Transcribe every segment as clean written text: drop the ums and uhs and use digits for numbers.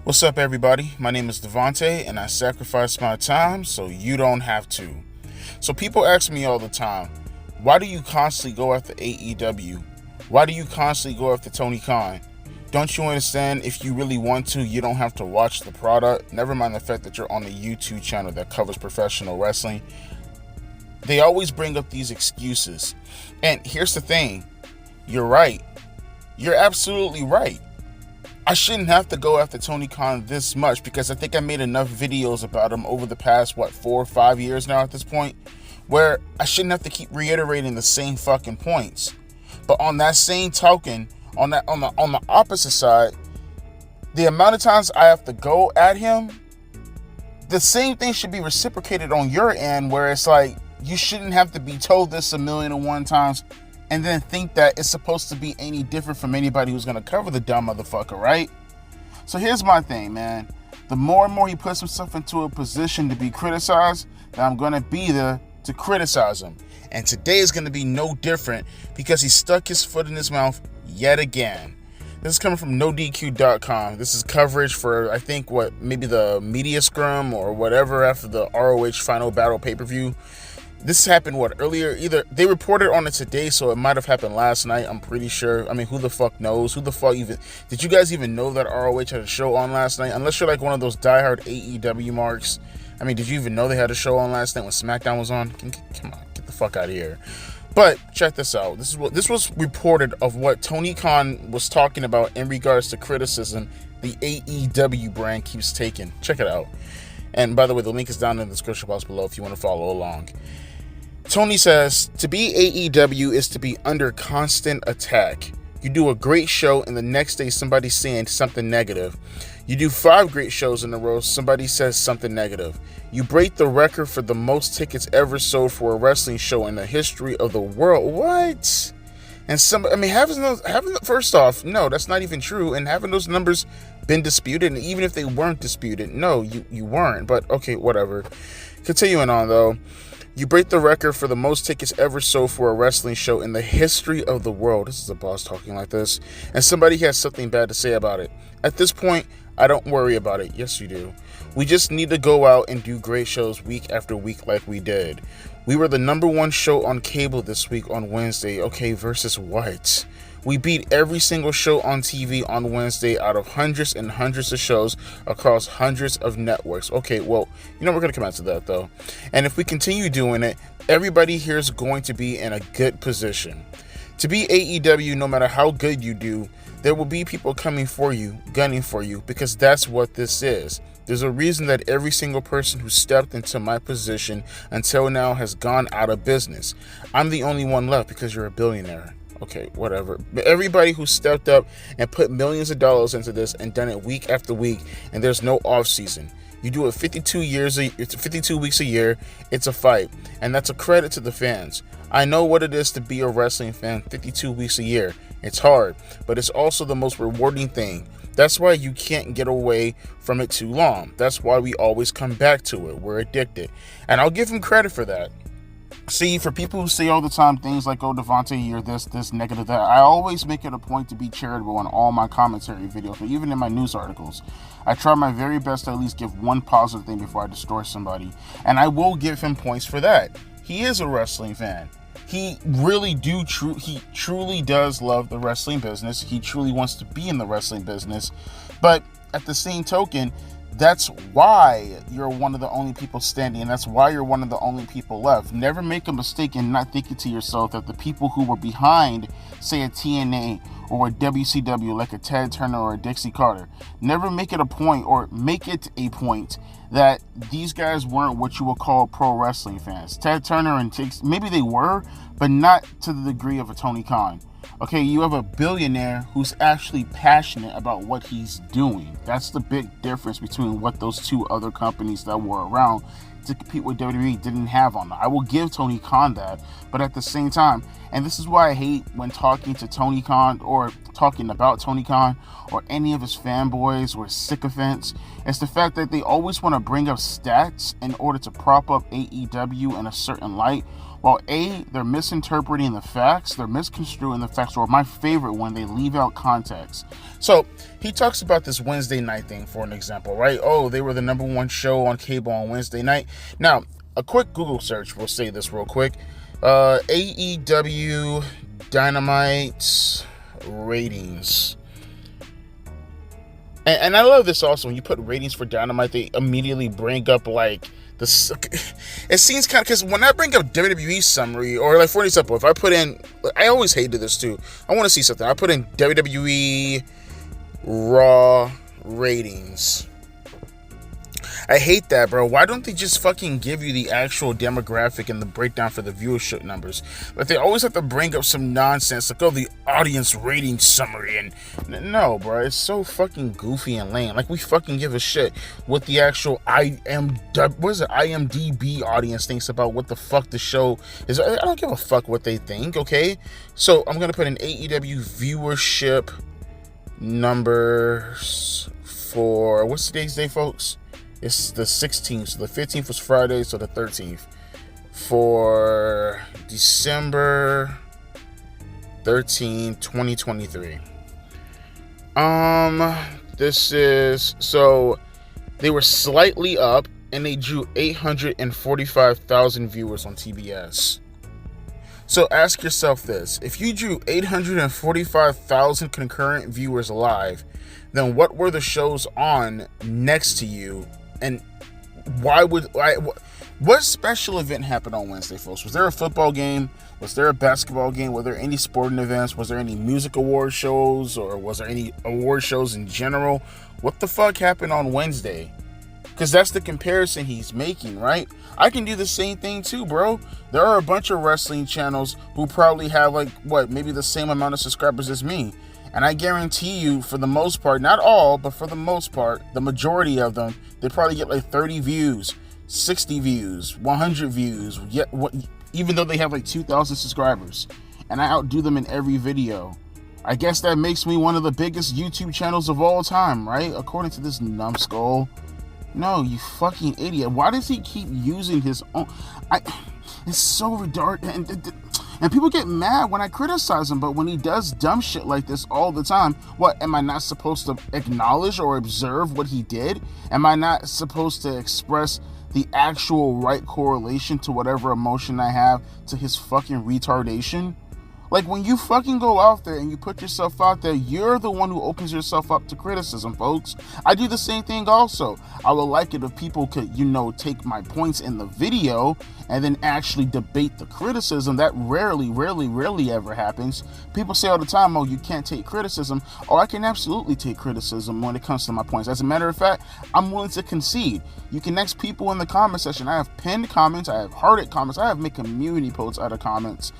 What's up, everybody? My name is Devontae, and I sacrifice my time so you don't have to. So people ask me all the time, why do you constantly go after AEW? Why do you constantly go after Tony Khan? Don't you understand, if you really want to, you don't have to watch the product? Never mind the fact that you're on a YouTube channel that covers professional wrestling. They always bring up these excuses. And here's the thing. You're right. You're absolutely right. I shouldn't have to go after Tony Khan this much because I think I made enough videos about him over the past, 4 or 5 years now at this point, where I shouldn't have to keep reiterating the same fucking points. But on that same token, on the opposite side, the amount of times I have to go at him, the same thing should be reciprocated on your end, where it's like, you shouldn't have to be told this 1,000,001 times and then think that it's supposed to be any different from anybody who's going to cover the dumb motherfucker, right? So here's my thing, man. The more and more he puts himself into a position to be criticized, then I'm going to be there to criticize him. And today is going to be no different because he stuck his foot in his mouth yet again. This is coming from NoDQ.com. This is coverage for, I think, maybe the media scrum or whatever after the ROH Final Battle pay-per-view. This happened, earlier? Either they reported on it today, so it might have happened last night. I'm pretty sure. I mean, who the fuck knows? Who the fuck even... Did you guys even know that ROH had a show on last night? Unless you're like one of those diehard AEW marks. I mean, did you even know they had a show on last night when SmackDown was on? Come on, get the fuck out of here. But check this out. This was reported of what Tony Khan was talking about in regards to criticism the AEW brand keeps taking. Check it out. And by the way, the link is down in the description box below if you want to follow along. Tony says, to be AEW is to be under constant attack. You do a great show and the next day somebody's saying something negative. You do 5 great shows in a row, somebody says something negative. You break the record for the most tickets ever sold for a wrestling show in the history of the world. What? And first off, no, that's not even true. And haven't those numbers been disputed? And even if they weren't disputed, no, you weren't. But okay, whatever. Continuing on though. You break the record for the most tickets ever sold for a wrestling show in the history of the world. This is a boss talking like this. And somebody has something bad to say about it. At this point, I don't worry about it. Yes, you do. We just need to go out and do great shows week after week like we did. We were the #1 show on cable this week on Wednesday. Okay, versus what? We beat every single show on TV on Wednesday out of hundreds and hundreds of shows across hundreds of networks. Okay, well, we're going to come out to that, though. And if we continue doing it, everybody here is going to be in a good position. To be AEW, no matter how good you do, there will be people coming for you, gunning for you, because that's what this is. There's a reason that every single person who stepped into my position until now has gone out of business. I'm the only one left because you're a billionaire. Okay, whatever. But everybody who stepped up and put millions of dollars into this and done it week after week, and there's no off season. You do it 52 weeks a year. It's a fight, and that's a credit to the fans. I know what it is to be a wrestling fan 52 weeks a year. It's hard, but it's also the most rewarding thing. That's why you can't get away from it too long. That's why we always come back to it. We're addicted, and I'll give him credit for that. See, for people who say all the time things like, oh, Devontae, you're this, negative, that, I always make it a point to be charitable in all my commentary videos, but even in my news articles. I try my very best to at least give one positive thing before I destroy somebody. And I will give him points for that. He is a wrestling fan. He truly does love the wrestling business. He truly wants to be in the wrestling business. But at the same token, That's why you're one of the only people standing, and that's why you're one of the only people left. Never make a mistake in not thinking to yourself that the people who were behind, say, a TNA or a WCW, like a Ted Turner or a Dixie Carter, never make it a point that these guys weren't what you would call pro wrestling fans. Ted Turner and Dixie, maybe they were, but not to the degree of a Tony Khan. Okay, you have a billionaire who's actually passionate about what he's doing. That's the big difference between what those two other companies that were around to compete with WWE didn't have on them. I will give Tony Khan that, but at the same time, and this is why I hate when talking to Tony Khan or talking about Tony Khan or any of his fanboys or sycophants, it's the fact that they always want to bring up stats in order to prop up AEW in a certain light. While they're misinterpreting the facts, they're misconstruing the facts, or my favorite one, they leave out context. So he talks about this Wednesday night thing, for an example, right? Oh, they were the number one show on cable on Wednesday night. Now, a quick Google search will say this real quick. AEW Dynamite ratings. And I love this also. When you put ratings for Dynamite, they immediately bring up like it seems kind of, because when I bring up WWE summary, or like for example, if I put in, I always hated this too. I want to see something. I put in WWE Raw ratings. I hate that, bro. Why don't they just fucking give you the actual demographic and the breakdown for the viewership numbers? But they always have to bring up some nonsense like, oh, the audience rating summary. And no, bro, it's so fucking goofy and lame. Like, we fucking give a shit what the actual IMDb audience thinks about what the fuck the show is. I don't give a fuck what they think, okay? So I'm going to put in AEW viewership numbers for, what's today's day, folks? It's the 16th, so the 15th was Friday, so the 13th. For December 13, 2023. This is, so they were slightly up, and they drew 845,000 viewers on TBS. So ask yourself this: if you drew 845,000 concurrent viewers live, then what were the shows on next to you? And what special event happened on Wednesday, folks? Was there a football game? Was there a basketball game? Were there any sporting events? Was there any music award shows? Or was there any award shows in general? What the fuck happened on Wednesday? Because that's the comparison he's making, right? I can do the same thing too, bro. There are a bunch of wrestling channels who probably have maybe the same amount of subscribers as me. And I guarantee you, for the most part, not all, but for the most part, the majority of them, they probably get like 30 views, 60 views, 100 views, even though they have like 2,000 subscribers. And I outdo them in every video. I guess that makes me one of the biggest YouTube channels of all time, right? According to this numbskull. No, you fucking idiot. Why does he keep using his own? It's so retarded. And people get mad when I criticize him, but when he does dumb shit like this all the time, what, am I not supposed to acknowledge or observe what he did? Am I not supposed to express the actual right correlation to whatever emotion I have to his fucking retardation? Like, when you fucking go out there and you put yourself out there, you're the one who opens yourself up to criticism, folks. I do the same thing also. I would like it if people could, take my points in the video and then actually debate the criticism. That rarely ever happens. People say all the time, oh, you can't take criticism. Oh, I can absolutely take criticism when it comes to my points. As a matter of fact, I'm willing to concede. You can ask people in the comment section. I have pinned comments. I have hearted comments. I have made community posts out of comments,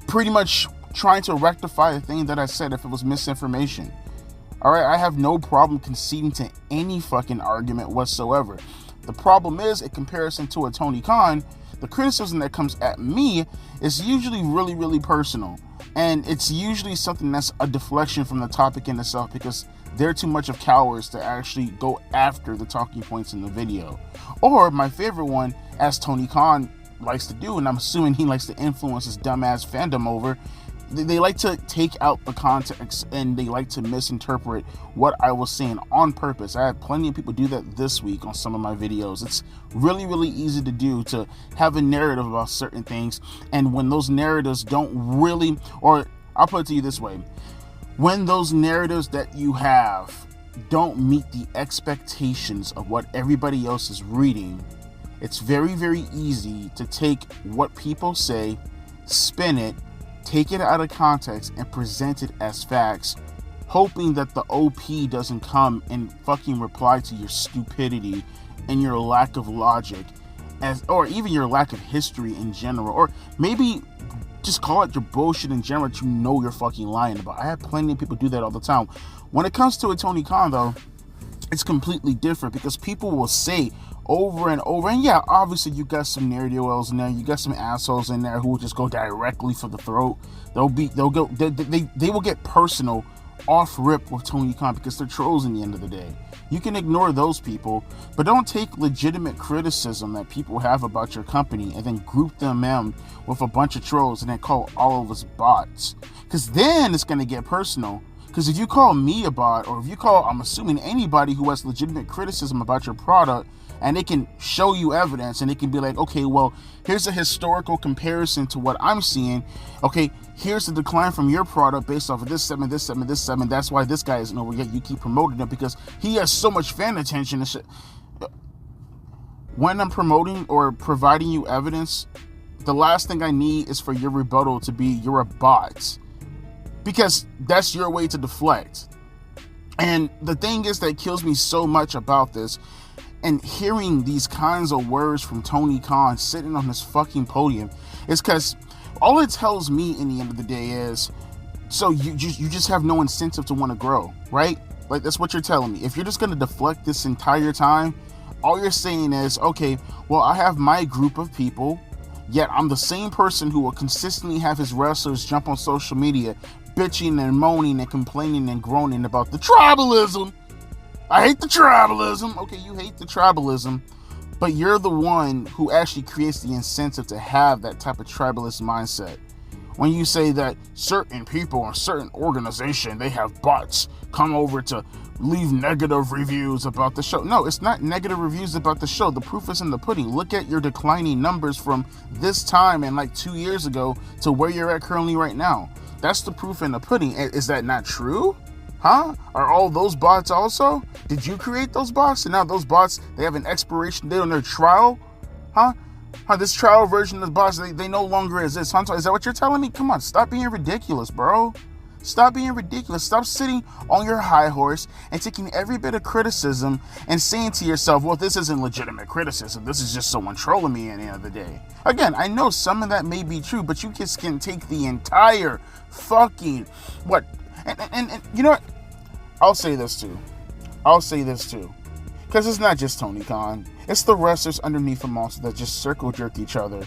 pretty much trying to rectify the thing that I said if it was misinformation. Alright, I have no problem conceding to any fucking argument whatsoever. The problem is, in comparison to a Tony Khan, the criticism that comes at me is usually really personal. And it's usually something that's a deflection from the topic in itself, because they're too much of cowards to actually go after the talking points in the video. Or my favorite one, as Tony Khan likes to do, and I'm assuming he likes to influence his dumbass fandom over, they like to take out the context and they like to misinterpret what I was saying on purpose. I had plenty of people do that this week on some of my videos. It's really easy to do, to have a narrative about certain things, and when those narratives don't really, or I'll put it to you this way, when those narratives that you have don't meet the expectations of what everybody else is reading, it's very, very easy to take what people say, spin it, take it out of context, and present it as facts, hoping that the OP doesn't come and fucking reply to your stupidity and your lack of logic, or even your lack of history in general, or maybe just call it your bullshit in general that you know you're fucking lying about. I have plenty of people do that all the time. When it comes to a Tony Khan, though, it's completely different, because people will say over and over, and yeah, obviously you got some ne'er-do-wells in there, you got some assholes in there who will just go directly for the throat. They will get personal off rip with Tony Khan because they're trolls in the end of the day. You can ignore those people, but don't take legitimate criticism that people have about your company and then group them in with a bunch of trolls and then call all of us bots, because then it's going to get personal. Because if you call me a bot, or if you call, I'm assuming, anybody who has legitimate criticism about your product, and they can show you evidence, and they can be like, okay, well, here's a historical comparison to what I'm seeing. Okay, here's the decline from your product based off of this segment, this segment, this segment. That's why this guy isn't over yet. You keep promoting him because he has so much fan attention and shit. When I'm promoting or providing you evidence, the last thing I need is for your rebuttal to be, you're a bot. Because that's your way to deflect. And the thing is that kills me so much about this, and hearing these kinds of words from Tony Khan sitting on this fucking podium, is because all it tells me in the end of the day is, so you just have no incentive to want to grow, right? Like, that's what you're telling me. If you're just going to deflect this entire time, all you're saying is, okay, well, I have my group of people, yet I'm the same person who will consistently have his wrestlers jump on social media bitching and moaning and complaining and groaning about the tribalism. I hate the tribalism. Okay, you hate the tribalism, but you're the one who actually creates the incentive to have that type of tribalist mindset. When you say that certain people or certain organization, they have bots come over to leave negative reviews about the show. No, it's not negative reviews about the show. The proof is in the pudding. Look at your declining numbers from this time and like 2 years ago to where you're at currently right now. That's the proof in the pudding. Is that not true? Huh? Are all those bots also? Did you create those bots? And now those bots, they have an expiration date on their trial? Huh? This trial version of the bots, they no longer exist. Huh? Is that what you're telling me? Come on, stop being ridiculous, bro. Stop being ridiculous. Stop sitting on your high horse and taking every bit of criticism and saying to yourself, well, this isn't legitimate criticism. This is just someone trolling me at the end of the day. Again, I know some of that may be true, but you just can take the entire fucking what? And you know what? I'll say this too. Because it's not just Tony Khan. It's the wrestlers underneath him also that just circle jerk each other.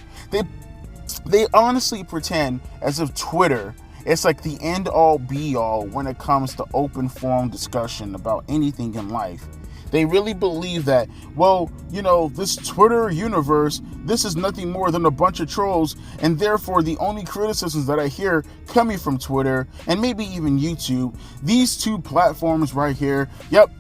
They honestly pretend as if Twitter, it's like the end all be all when it comes to open forum discussion about anything in life. They really believe that, well, you know, this Twitter universe, this is nothing more than a bunch of trolls, and therefore the only criticisms that I hear coming from Twitter, and maybe even YouTube, these two platforms right here, yep,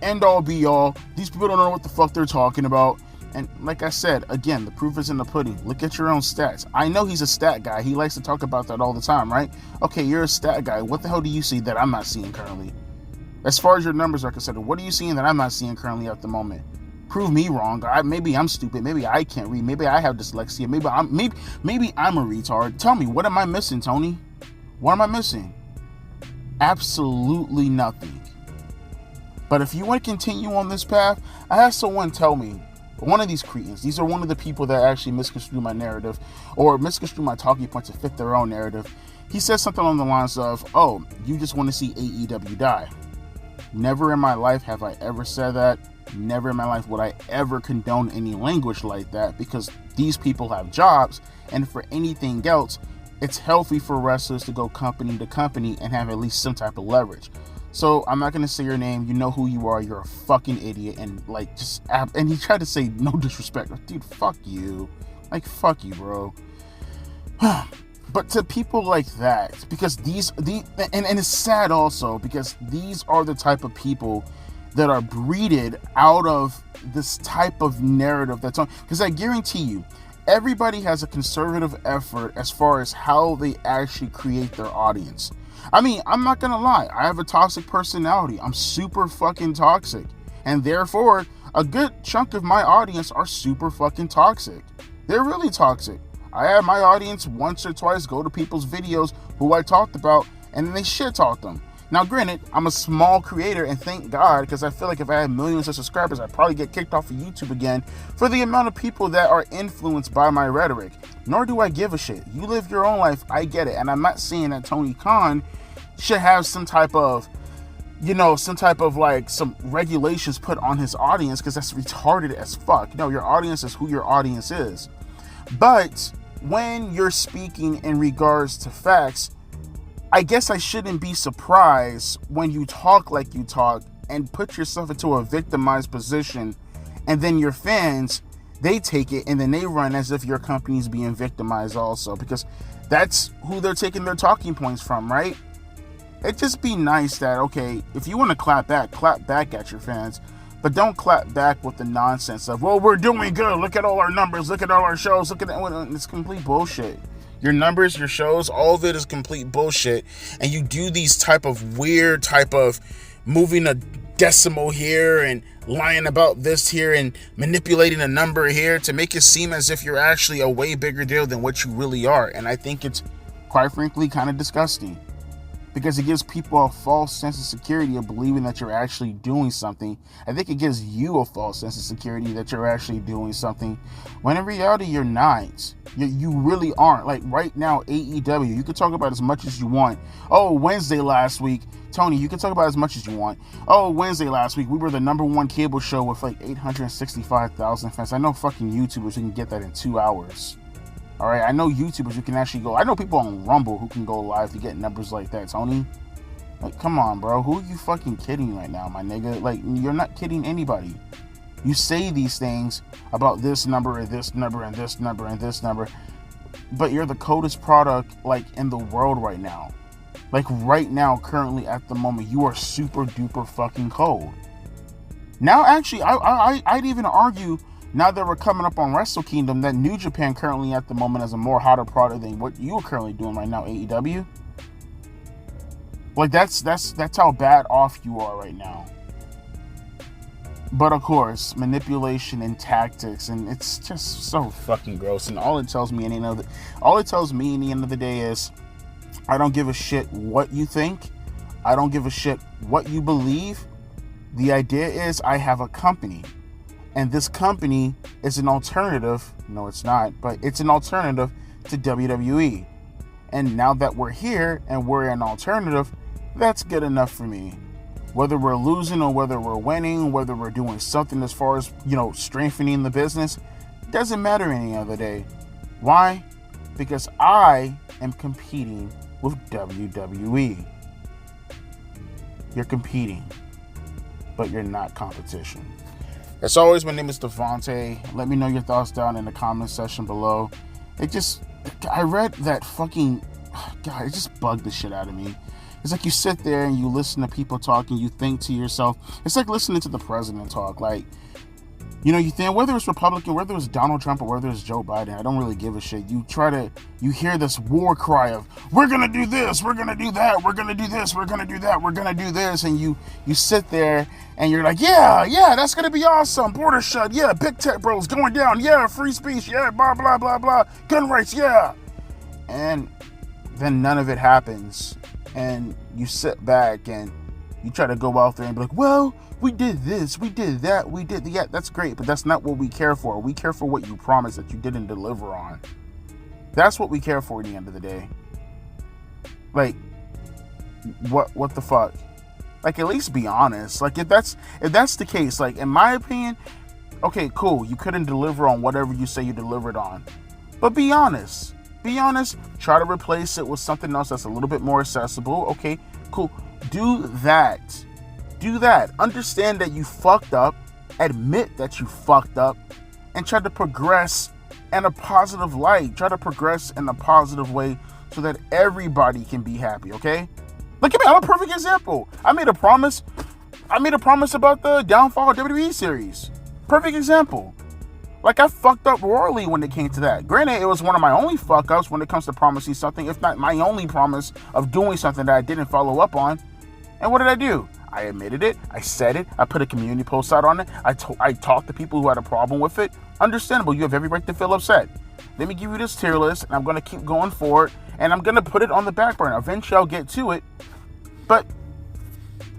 end all be all. These people don't know what the fuck they're talking about. And like I said, again, the proof is in the pudding. Look at your own stats. I know he's a stat guy. He likes to talk about that all the time, right? Okay, you're a stat guy. What the hell do you see that I'm not seeing currently? As far as your numbers are concerned, what are you seeing that I'm not seeing currently at the moment? Prove me wrong. Maybe I'm stupid. Maybe I can't read. Maybe I have dyslexia. Maybe I'm a retard. Tell me, what am I missing, Tony? What am I missing? Absolutely nothing. But if you want to continue on this path, I had someone tell me, one of these cretins, these are one of the people that actually misconstrue my narrative or misconstrue my talking points to fit their own narrative. He said something along the lines of, oh, you just want to see AEW die. Never in my life have I ever said that. Never in my life would I ever condone any language like that, because these people have jobs, and for anything else, it's healthy for wrestlers to go company to company and have at least some type of leverage. So I'm not going to say your name. You know who you are. You're a fucking idiot. And and he tried to say no disrespect. Dude, fuck you. Like, fuck you, bro. But to people like that, because and it's sad also, because these are the type of people that are breeded out of this type of narrative that's on. Because I guarantee you, everybody has a conservative effort as far as how they actually create their audience. I mean, I'm not gonna lie, I have a toxic personality. I'm super fucking toxic. And therefore, a good chunk of my audience are super fucking toxic. They're really toxic. I had my audience once or twice go to people's videos who I talked about, and then they shit talk them. Now, granted, I'm a small creator, and thank God, because I feel like if I had millions of subscribers, I'd probably get kicked off of YouTube again for the amount of people that are influenced by my rhetoric. Nor do I give a shit. You live your own life, I get it. And I'm not saying that Tony Khan should have some type of some regulations put on his audience, because that's retarded as fuck. No, your audience is who your audience is. But when you're speaking in regards to facts, I guess I shouldn't be surprised when you talk like you talk and put yourself into a victimized position, and then your fans, they take it and then they run as if your company's being victimized also, because that's who they're taking their talking points from, right? It'd just be nice that, okay, if you want to clap back at your fans, but don't clap back with the nonsense of, well, we're doing good, look at all our numbers, look at all our shows, look at that. It's complete bullshit. Your numbers, your shows, all of it is complete bullshit. And you do these type of weird type of moving a decimal here and lying about this here and manipulating a number here to make it seem as if you're actually a way bigger deal than what you really are. And I think it's, quite frankly, kind of disgusting, because it gives people a false sense of security of believing that you're actually doing something. I think it gives you a false sense of security that you're actually doing something, when in reality you're not. You really aren't. Like right now, AEW, you can talk about as much as you want. Oh, Wednesday last week, Tony, you can talk about as much as you want. Oh, Wednesday last week, we were the #1 cable show with like 865,000 fans. I know fucking YouTubers who can get that in 2 hours. All right, I know YouTubers who can actually go. I know people on Rumble who can go live to get numbers like that, Tony. Like, come on, bro. Who are you fucking kidding right now, my nigga? Like, you're not kidding anybody. You say these things about this number and this number and this number and this number, but you're the coldest product, like, in the world right now. Like, right now, currently, at the moment, you are super duper fucking cold. Now, actually, I'd even argue, now that we're coming up on Wrestle Kingdom, that New Japan currently at the moment is a more hotter product than what you are currently doing right now, AEW. Like, that's how bad off you are right now. But of course, manipulation and tactics, and it's just so fucking gross. And all it tells me in the end of the day is, I don't give a shit what you think. I don't give a shit what you believe. The idea is, I have a company. And this company is an alternative. No, it's not. But it's an alternative to WWE. And now that we're here and we're an alternative, that's good enough for me. Whether we're losing or whether we're winning, whether we're doing something as far as, strengthening the business, doesn't matter any other day. Why? Because I am competing with WWE. You're competing, but you're not competition. As always, my name is Devontae. Let me know your thoughts down in the comment section below. I read that fucking, God, it just bugged the shit out of me. It's like you sit there and you listen to people talk and you think to yourself, it's like listening to the president talk. Like, you think, whether it's Republican, whether it's Donald Trump, or whether it's Joe Biden, I don't really give a shit. You hear this war cry of, we're going to do this, we're going to do that, we're going to do this, we're going to do that, we're going to do this. And you sit there and you're like, yeah, that's going to be awesome. Border shut. Yeah. Big tech bros going down. Yeah. Free speech. Yeah. Blah, blah, blah, blah. Gun rights. Yeah. And then none of it happens. And you sit back and you try to go out there and be like, well, we did this, we did that, we did that. Yeah, that's great, but that's not what we care for. We care for what you promised that you didn't deliver on. That's what we care for at the end of the day. Like, what the fuck? Like, at least be honest. Like, if that's the case, like, in my opinion, okay, cool, you couldn't deliver on whatever you say you delivered on. But be honest. Be honest. Try to replace it with something else that's a little bit more accessible. Okay, cool. Do that. Understand that you fucked up. Admit that you fucked up. And try to progress in a positive light. Try to progress in a positive way so that everybody can be happy, okay? Look at me. I'm a perfect example. I made a promise about the downfall of WWE series. Perfect example. Like, I fucked up royally when it came to that. Granted, it was one of my only fuck-ups when it comes to promising something, if not my only promise of doing something that I didn't follow up on. And what did I do? I admitted it. I said it. I put a community post out on it. I talked to people who had a problem with it. Understandable. You have every right to feel upset. Let me give you this tier list, and I'm going to keep going forward, and I'm going to put it on the back burner. Eventually, I'll get to it. But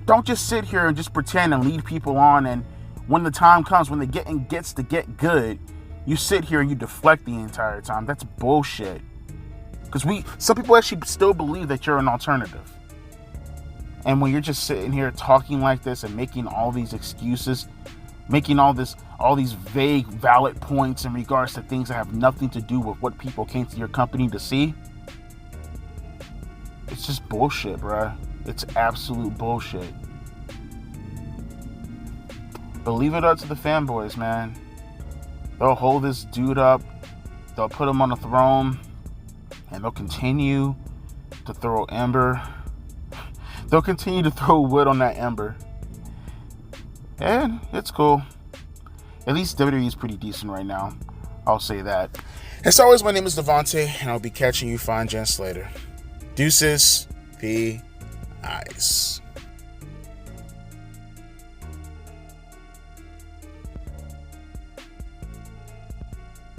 don't just sit here and just pretend and lead people on, and when the time comes, when the getting gets to get good, you sit here and you deflect the entire time. That's bullshit. Because some people actually still believe that you're an alternative. And when you're just sitting here talking like this and making all these excuses, making all these vague, valid points in regards to things that have nothing to do with what people came to your company to see, it's just bullshit, bruh. It's absolute bullshit. But leave it up to the fanboys, man. They'll hold this dude up, they'll put him on a throne, and they'll continue to throw ember. They'll continue to throw wood on that ember. And it's cool. At least WWE is pretty decent right now. I'll say that. As always, my name is Devontae, and I'll be catching you fine gents later. Deuces, P. Eyes.